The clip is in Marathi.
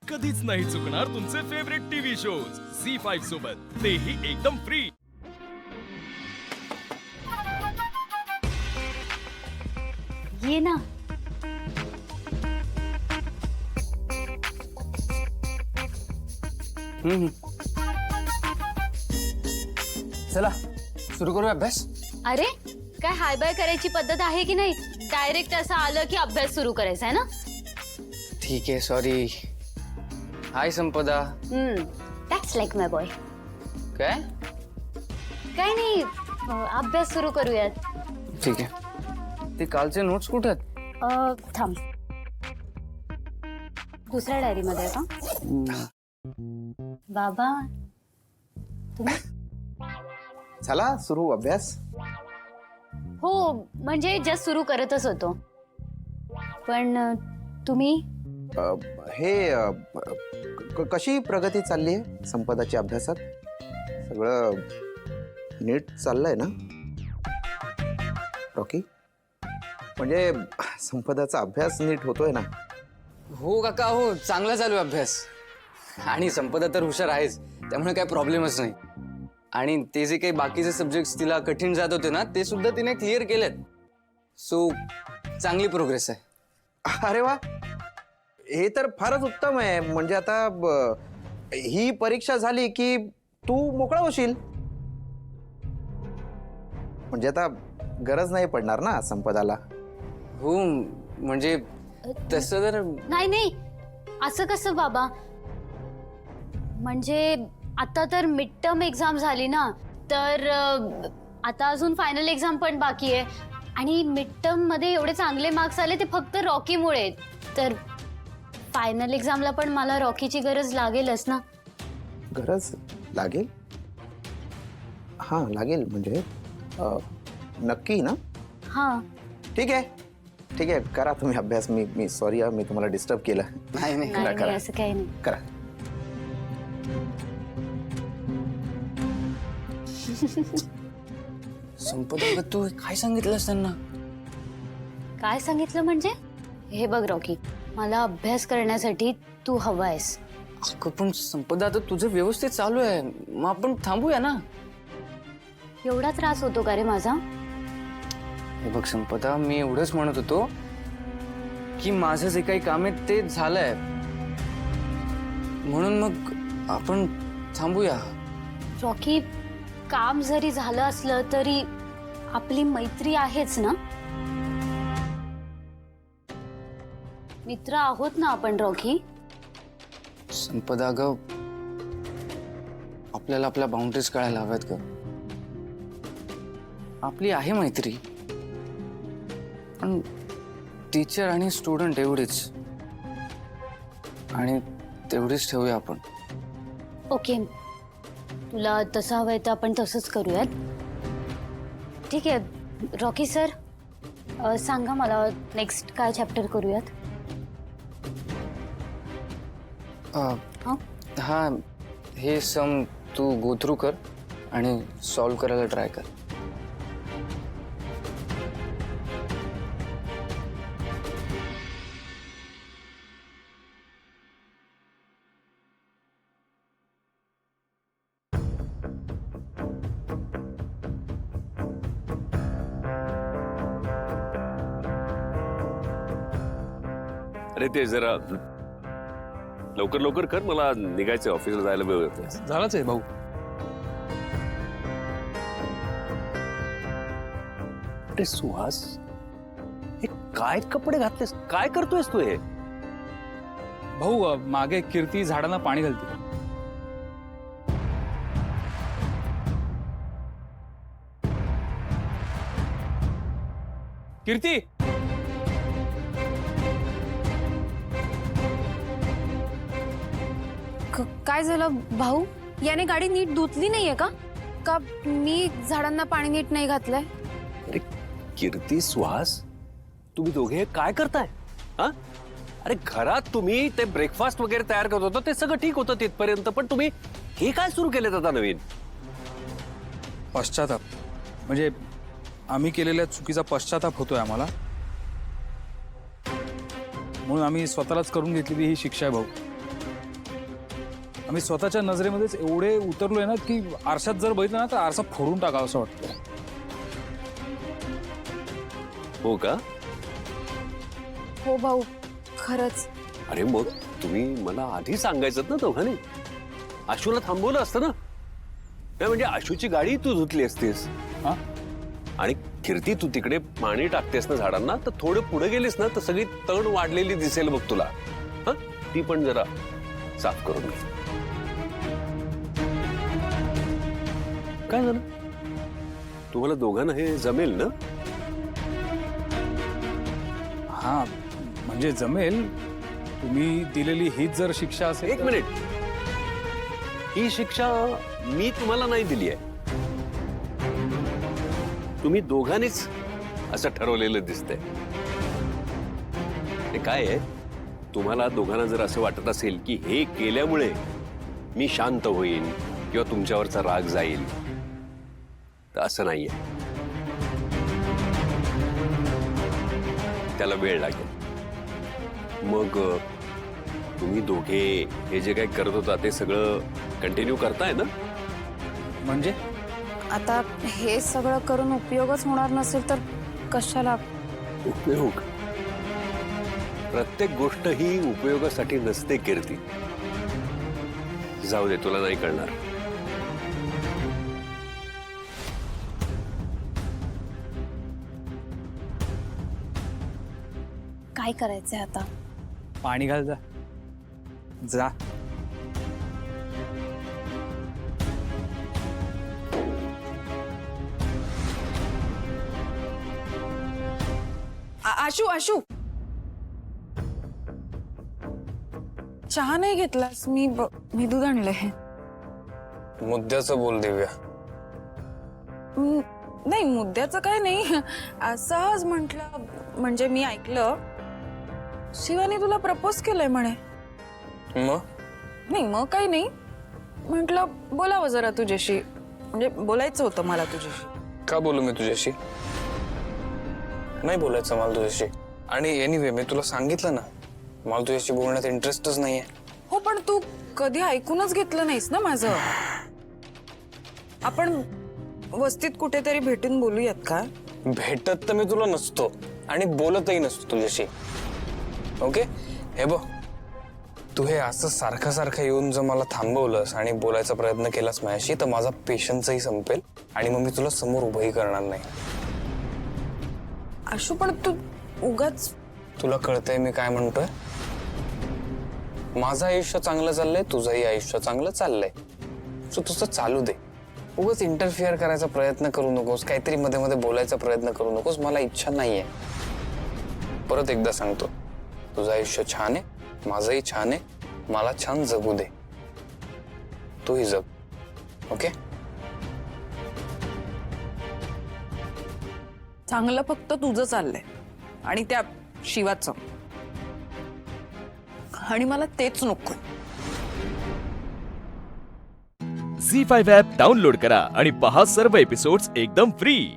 कधीच नाही चुकणार तुमचे फेवरेट टीव्ही शोज झी5 सोबत, तेही एकदम फ्री। ये ना। चला सुरू करूया अभ्यास। अरे काय हाय बाय करायची पद्धत आहे की नाही? डायरेक्ट असं आलं की अभ्यास सुरू करायचा आहे ना? ठीक आहे, sorry. High Sampada. That's like my boy. काय? काय नाही, अभ्यास सुरू करूयात। ठीक आहे। ते कालचे नोट्स कुठे आहेत? थांब, दुसऱ्या डायरी मध्ये का बाबा? तुम्ही? चला सुरू अभ्यास। हो, म्हणजे जस्ट सुरू करतच होतो। पण तुम्ही? कशी प्रगती चालली आहे संपदाच्या अभ्यासात? सगळं नीट चाललंय ना रॉकी? म्हणजे संपदाचा अभ्यास नीट होतोय ना? हो काका, हो चांगला चालू आहे अभ्यास। आणि संपदा तर हुशार आहेच, त्यामुळे काही प्रॉब्लेमच नाही। आणि ते जे काही बाकीचे सब्जेक्ट्स तिला कठीण जात होते ना, ते सुद्धा तिने क्लिअर केलेत। सो चांगली प्रोग्रेस आहे। अरे वा, हे तर फारच उत्तम आहे। म्हणजे आता ही परीक्षा झाली की तू मोकळा होशील। म्हणजे आता गरज नाही पडणार ना संपदाला? हो, म्हणजे तसं तर नाही नाही, असं कसं बाबा? म्हणजे आता तर मिड टर्म एक्झाम झाली ना, तर आता अजून फायनल एक्झाम पण बाकी आहे। आणि मिड टर्म मध्ये एवढे चांगले मार्क्स आले ते फक्त रॉकीमुळे। तर फायनल एक्झामला पण मला रॉकीची गरज लागेलच ना? गरज लागेल? हा लागेल। म्हणजे नक्की ना? हाँ। ठीक आहे, ठीक आहे, करा तुम्ही अभ्यास। मी सॉरी, मी तुम्हाला डिस्टर्ब केलं। नाही नाही नाही नाही, असं काही नाही। करा। संपदा, तू काय सांगितलंस त्यांना? काय सांगितलं म्हणजे? हे बघ रॉकी, मला अभ्यास करण्यासाठी तू हवायस। अगं पण संपदा, आता तुझं व्यवस्थित चालू आहे, मग आपण थांबूया ना? एवढा त्रास होतो का रे माझा? हे बघ संपदा, मी एवढंच म्हणत होतो की माझं जे काही काम आहे ते झालंय, म्हणून मग आपण थांबूया। रॉकी, काम जरी झालं असलं तरी आपली मैत्री आहेच ना? मित्र आहोत ना आपण रॉकी? संपदा ग, आपल्याला आपल्या बाउंड्रीज कळायला हव्यात ग। आपली आहे मैत्री, पण टीचर आणि स्टुडंट एवढीच, आणि तेवढीच ठेवूया आपण। ओके, तुला तसं हवंय तर आपण तसंच करूयात। ठीक आहे रॉकी सर, सांगा मला नेक्स्ट काय चॅप्टर करूयात? हा, हे सम तू गो थ्रू कर आणि सॉल्व करायला ट्राय कर। अरे ते जरा लवकर लवकर कर, मला निघायचं, ऑफिसला जायला वेळ होतो। झालाच आहे भाऊ। अरे सुहास, हे काय कपडे घातलेस? काय करतोयस तू हे? भाऊ, मागे कीर्ती झाडांना पाणी घालते। कीर्ती, काय झालं भाऊ? याने गाडी नीट धुतली नाहीये का? का मी झाडांना पाणी नीट नाही घातलंय? अरे कीर्ती, सुहास, तुम्ही दोघे काय करताय? हा? अरे घरात तुम्ही ते ब्रेकफास्ट वगैरे तयार करत होता, ते सगळं ठीक होतं तिथपर्यंत, पण तुम्ही हे काय सुरू केलेत आता नवीन? पश्चाताप म्हणजे आम्ही केलेल्या चुकीचा पश्चाताप होतोय आम्हाला, म्हणून आम्ही स्वतःलाच करून घेतलेली ही शिक्षा आहे भाऊ। आम्ही स्वतःच्या नजरेमध्येच एवढे उतरलोय ना की आरशात जर बघितलं ना तर आरसा फोडून टाकावा असं वाटतं. हो का? हो भाऊ, खरंच. अरे मग तुम्ही मला आधी सांगायचं ना दोघांनी. आशूला थांबवलं असतं ना. नाही म्हणजे आशूची गाडी तू धुतली असतीस. हा? आणि कीर्ती तू तिकडे पाणी टाकतेस ना झाडांना, तर थोडं पुढे गेलीस ना तर सगळी तण वाढलेली दिसेल बघ तुला. हा, ती पण जरा साफ करून घे. काय झालं? तुम्हाला दोघांना हे जमेल ना? हा म्हणजे जमेल. तुम्ही दिलेली हीच जर शिक्षा असेल एक तर- मिनिट. ही शिक्षा मी तुम्हाला नाही दिली आहे. तुम्ही दोघांनीच असं ठरवलेलं दिसतंय. ते काय आहे, तुम्हाला दोघांना जर असं वाटत असेल की हे केल्यामुळे मी शांत होईन किंवा तुमच्यावरचा राग जाईल, तर असं नाहीये. त्याला वेळ लागेल. मग तुम्ही दोघे हे जे काही करत होता ते सगळं कंटिन्यू करताय ना? म्हणजे आता हे सगळं करून उपयोगच होणार नसेल तर कशाला? उपयोग? प्रत्येक गोष्ट ही उपयोगासाठी नसते कीर्ती. जाऊ दे, तुला नाही कळणार. काय करायचंय आता? पाणी घाल जा. जा. आशू आशू, चहा नाही घेतलास? मी दूध आणलंय. मुद्द्याचं बोल दिव्या. नाही, मुद्द्याचं काय नाही. सहज म्हटलं. म्हणजे मी ऐकलं शिवानी तुला प्रपोज केलंय म्हणे. मग नाही मग काही नाही. म्हटलं बोलावं जरा तुझ्याशी. म्हणजे बोलायचं होतं मला तुझ्याशी. का बोलू मी तुझ्याशी? नाही बोलायचं मला तुझ्याशी. आणि एनिवे मी तुला सांगितलं ना, मला तुझ्याशी बोलण्यात इंटरेस्टच नाहीये. हो पण तू कधी ऐकूनच घेतलं नाहीस ना माझं. आपण वस्तीत कुठेतरी भेटून बोलूयात का? भेटत तर मी तुला नसतो आणि बोलतही नसतो तुझ्याशी. ओके, हे बघ, तू हे असं सारखं सारखं येऊन जर मला थांबवलंस आणि बोलायचा प्रयत्न केलास माझ्याशी, तर माझा पेशन्सही संपेल आणि मग मी तुला समोर उभंही करणार नाही. आशू पण तू उगाच. तुला कळतंय मी काय म्हणतोय? माझं आयुष्य चांगलं चाललंय, तुझंही आयुष्य चांगलं चाललंय. सो तुझं चालू दे. उगाच इंटरफिअर करायचा प्रयत्न करू नकोस, काहीतरी मध्ये मध्ये बोलायचा प्रयत्न करू नकोस. मला इच्छा नाहीये. परत एकदा सांगतो, तुझं आयुष्य छान आहे, माझंही छान आहे. मला छान जगू दे. तूही जग. ओके? चांगलं फक्त तुझं चाललंय आणि त्या शिवाचं. आणि मला तेच नको. झी5 ॲप डाउनलोड करा आणि पहा सर्व एपिसोड्स एकदम फ्री.